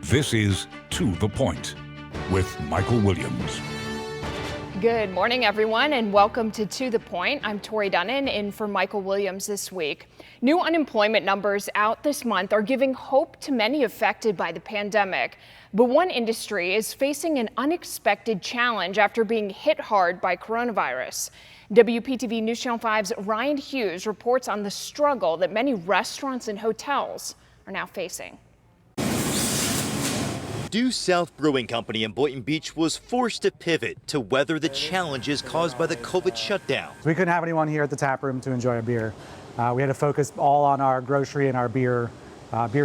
This is To the Point with Michael Williams. Good morning, everyone, and welcome to the Point. I'm Tori Dunnan in for Michael Williams this week. New unemployment numbers out this month are giving hope to many affected by the pandemic. But one industry is facing an unexpected challenge after being hit hard by coronavirus. WPTV News Channel 5's Ryan Hughes reports on the struggle that many restaurants and hotels are now facing. Due South Brewing Company in Boynton Beach was forced to pivot to weather the challenges caused by the COVID shutdown. We couldn't have anyone here at the tap room to enjoy a beer. We had to focus all on our grocery and our beer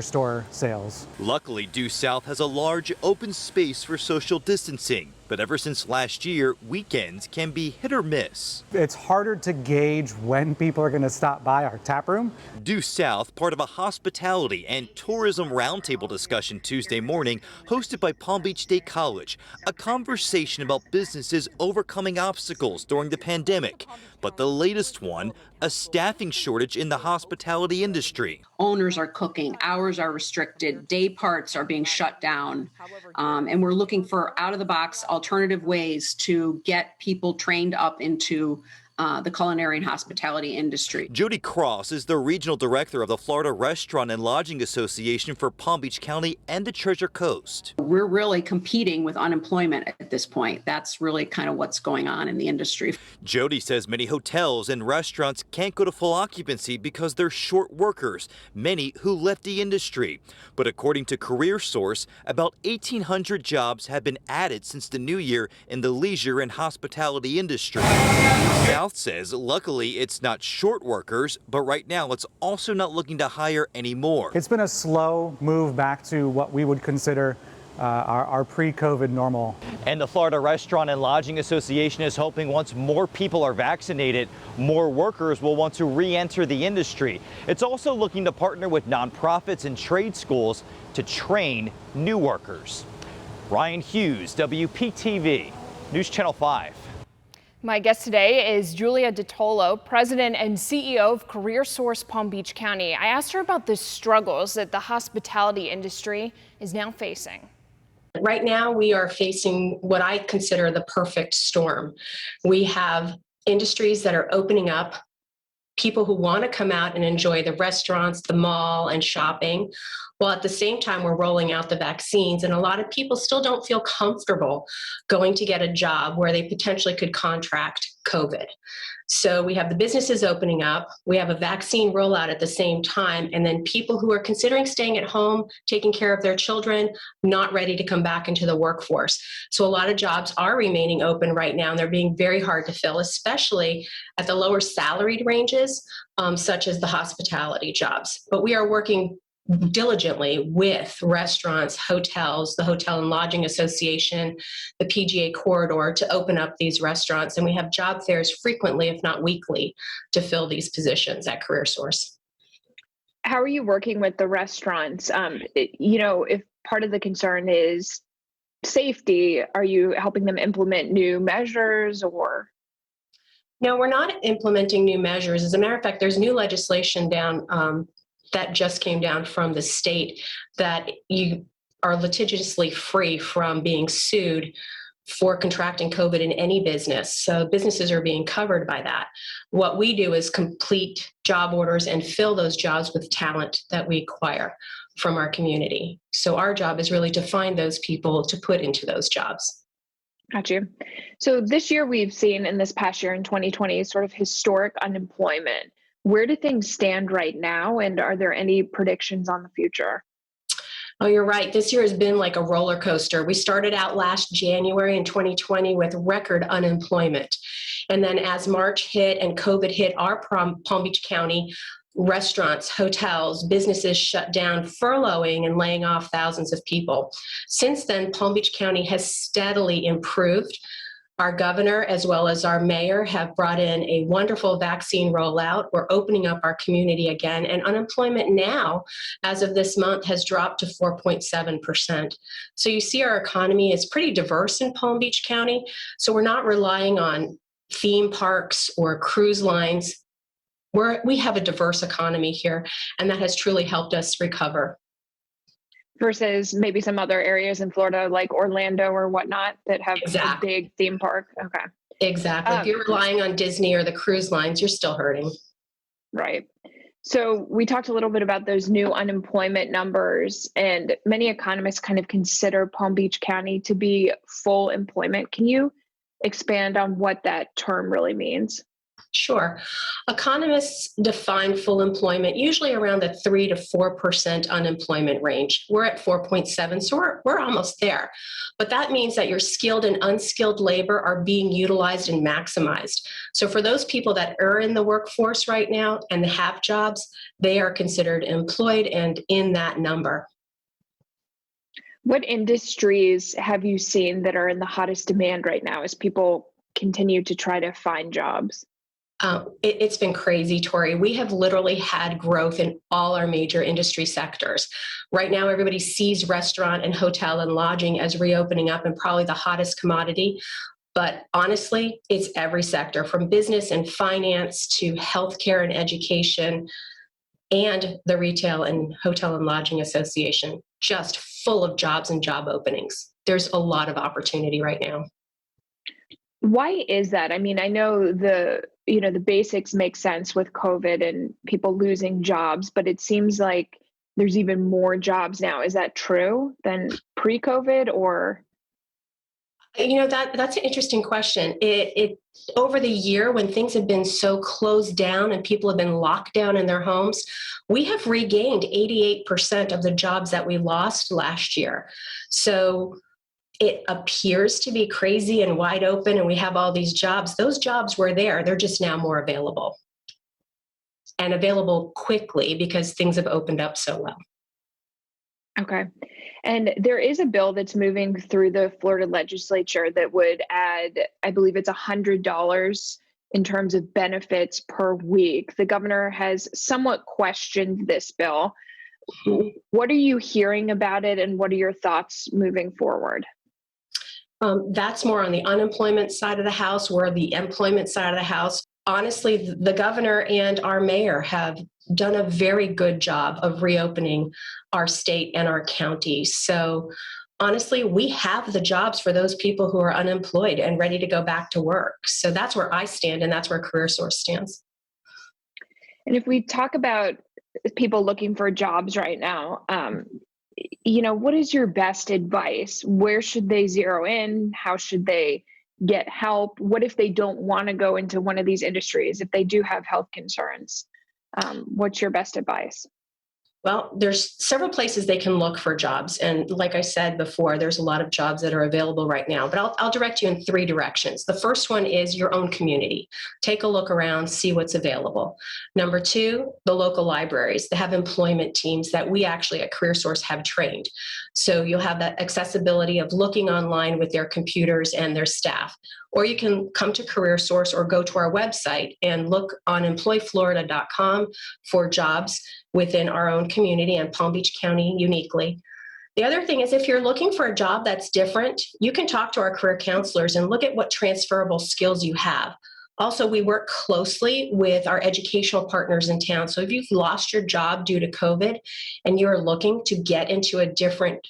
store sales. Luckily, Due South has a large open space for social distancing. But ever since last year, weekends can be hit or miss. It's harder to gauge when people are going to stop by our tap room. Due South, part of a hospitality and tourism roundtable discussion Tuesday morning hosted by Palm Beach State College, a conversation about businesses overcoming obstacles during the pandemic. But the latest one, a staffing shortage in the hospitality industry. Owners are cooking, hours are restricted, day parts are being shut down, and we're looking for out-of-the-box alternative ways to get people trained up into the culinary and hospitality industry. Jody Cross is the regional director of the Florida Restaurant and Lodging Association for Palm Beach County and the Treasure Coast. We're really competing with unemployment at this point. That's really kind of what's going on in the industry. Jody says many hotels and restaurants can't go to full occupancy because they're short workers, many who left the industry. But according to CareerSource, about 1,800 jobs have been added since the new year in the leisure and hospitality industry. South says luckily it's not short workers, but right now it's also not looking to hire anymore. It's been a slow move back to what we would consider our pre-COVID normal. And the Florida Restaurant and Lodging Association is hoping once more people are vaccinated, more workers will want to re-enter the industry. It's also looking to partner with nonprofits and trade schools to train new workers. Ryan Hughes, WPTV, News Channel 5. My guest today is Julia DeTolo, President and CEO of CareerSource Palm Beach County. I asked her about the struggles that the hospitality industry is now facing. Right now, we are facing what I consider the perfect storm. We have industries that are opening up, people who want to come out and enjoy the restaurants, the mall, and shopping. While at the same time, we're rolling out the vaccines, and a lot of people still don't feel comfortable going to get a job where they potentially could contract COVID. So we have the businesses opening up, we have a vaccine rollout at the same time, and then people who are considering staying at home, taking care of their children, not ready to come back into the workforce. So a lot of jobs are remaining open right now, and they're being very hard to fill, especially at the lower salaried ranges, such as the hospitality jobs. But we are working diligently with restaurants, hotels, the Hotel and Lodging Association, the PGA Corridor to open up these restaurants. And we have job fairs frequently, if not weekly, to fill these positions at CareerSource. How are you working with the restaurants? If part of the concern is safety, are you helping them implement new measures or? No, we're not implementing new measures. As a matter of fact, there's new legislation down that just came down from the state that you are litigiously free from being sued for contracting COVID in any business. So businesses are being covered by that. What we do is complete job orders and fill those jobs with talent that we acquire from our community. So our job is really to find those people to put into those jobs. Got you. So this year we've seen in this past year in 2020 sort of historic unemployment. Where do things stand right now, and are there any predictions on the future? Oh, you're right. This year has been like a roller coaster. We started out last January in 2020 with record unemployment. And then as March hit and COVID hit our Palm Beach County, restaurants, hotels, businesses shut down, furloughing and laying off thousands of people. Since then, Palm Beach County has steadily improved. Our governor, as well as our mayor, have brought in a wonderful vaccine rollout. We're opening up our community again, and unemployment now, as of this month, has dropped to 4.7%. So you see our economy is pretty diverse in Palm Beach County, so we're not relying on theme parks or cruise lines. We have a diverse economy here, and that has truly helped us recover. versus maybe some other areas in Florida, like Orlando or whatnot, that have a Exactly. big theme park. Okay. Exactly. If you're relying on Disney or the cruise lines, you're still hurting. Right. So we talked a little bit about those new unemployment numbers, and many economists kind of consider Palm Beach County to be full employment. Can you expand on what that term really means? Sure. Economists define full employment usually around the 3 to 4% unemployment range. We're at 4.7, so we're almost there. But that means that your skilled and unskilled labor are being utilized and maximized. So for those people that are in the workforce right now and have jobs, they are considered employed and in that number. What industries have you seen that are in the hottest demand right now as people continue to try to find jobs? It's been crazy, Tori. We have literally had growth in all our major industry sectors. Right now, everybody sees restaurant and hotel and lodging as reopening up and probably the hottest commodity. But honestly, it's every sector from business and finance to healthcare and education and the Retail and Hotel and Lodging Association, just full of jobs and job openings. There's a lot of opportunity right now. Why is that? I mean, I know the basics make sense with COVID and people losing jobs, but it seems like there's even more jobs now. Is that true than pre-COVID, or? That's an interesting question. It over the year when things have been so closed down and people have been locked down in their homes, we have regained 88% of the jobs that we lost last year. So it appears to be crazy and wide open and we have all these jobs. Those jobs were there. They're just now more available and available quickly because things have opened up so well. Okay. And there is a bill that's moving through the Florida legislature that would add, I believe it's $100 in terms of benefits per week. The governor has somewhat questioned this bill. What are you hearing about it, and what are your thoughts moving forward? That's more on the unemployment side of the house, or the employment side of the house. Honestly, the governor and our mayor have done a very good job of reopening our state and our county. So honestly, we have the jobs for those people who are unemployed and ready to go back to work. So that's where I stand, and that's where CareerSource stands. And if we talk about people looking for jobs right now, what is your best advice? Where should they zero in? How should they get help? What if they don't want to go into one of these industries, if they do have health concerns? What's your best advice? Well, there's several places they can look for jobs. And like I said before, there's a lot of jobs that are available right now, but I'll direct you in 3 directions. The first one is your own community. Take a look around, see what's available. Number 2, the local libraries. They have employment teams that we actually at CareerSource have trained. So you'll have that accessibility of looking online with their computers and their staff. Or you can come to CareerSource or go to our website and look on employflorida.com for jobs within our own community and Palm Beach County uniquely. The other thing is, if you're looking for a job that's different, you can talk to our career counselors and look at what transferable skills you have. Also, we work closely with our educational partners in town. So if you've lost your job due to COVID and you're looking to get into a different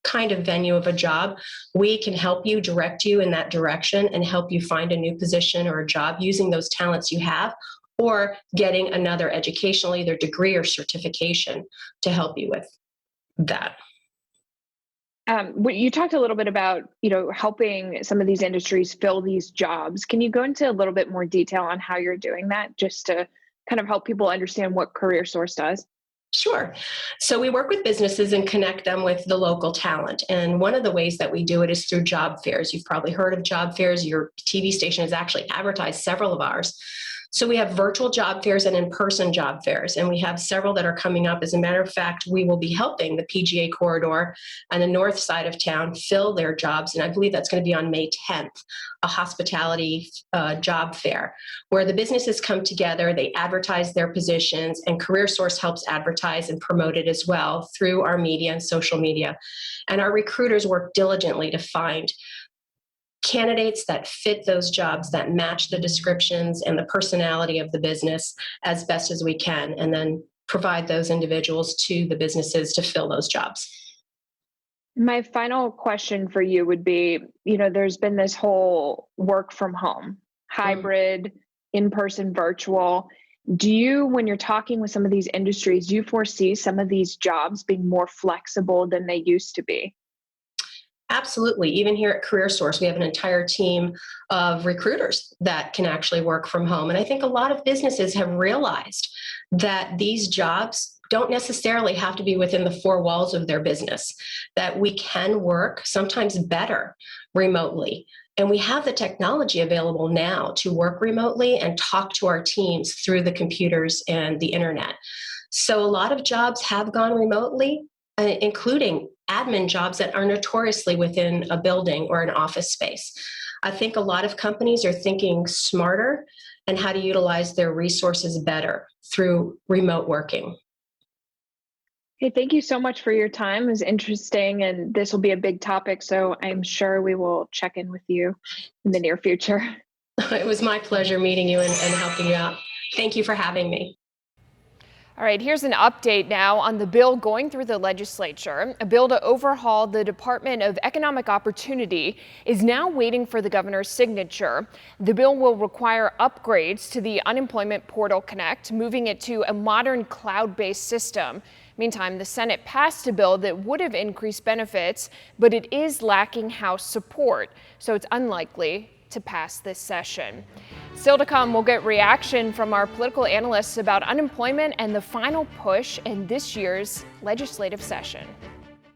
kind of venue of a job, we can help you, direct you in that direction, and help you find a new position or a job using those talents you have, or getting another educational, either degree or certification to help you with that. You talked a little bit about, helping some of these industries fill these jobs. Can you go into a little bit more detail on how you're doing that, just to kind of help people understand what CareerSource does? Sure. So we work with businesses and connect them with the local talent. And one of the ways that we do it is through job fairs. You've probably heard of job fairs. Your TV station has actually advertised several of ours. So we have virtual job fairs and in-person job fairs, and we have several that are coming up. As a matter of fact, we will be helping the PGA Corridor and the north side of town fill their jobs, and I believe that's going to be on May 10th, a hospitality job fair, where the businesses come together, they advertise their positions, and CareerSource helps advertise and promote it as well through our media and social media. And our recruiters work diligently to find candidates that fit those jobs, that match the descriptions and the personality of the business as best as we can, and then provide those individuals to the businesses to fill those jobs. My final question for you would be, there's been this whole work from home, hybrid, in-person, virtual. When you're talking with some of these industries, do you foresee some of these jobs being more flexible than they used to be? Absolutely. Even here at CareerSource, we have an entire team of recruiters that can actually work from home. And I think a lot of businesses have realized that these jobs don't necessarily have to be within the four walls of their business, that we can work sometimes better remotely. And we have the technology available now to work remotely and talk to our teams through the computers and the internet. So a lot of jobs have gone remotely, including admin jobs that are notoriously within a building or an office space. I think a lot of companies are thinking smarter and how to utilize their resources better through remote working. Hey, thank you so much for your time. It was interesting, and this will be a big topic, so I'm sure we will check in with you in the near future. It was my pleasure meeting you and helping you out. Thank you for having me. All right, here's an update now on the bill going through the legislature. A bill to overhaul the Department of Economic Opportunity is now waiting for the governor's signature. The bill will require upgrades to the Unemployment Portal Connect, moving it to a modern cloud-based system. Meantime, the Senate passed a bill that would have increased benefits, but it is lacking House support, so it's unlikely to pass this session. Still to come, we'll get reaction from our political analysts about unemployment and the final push in this year's legislative session.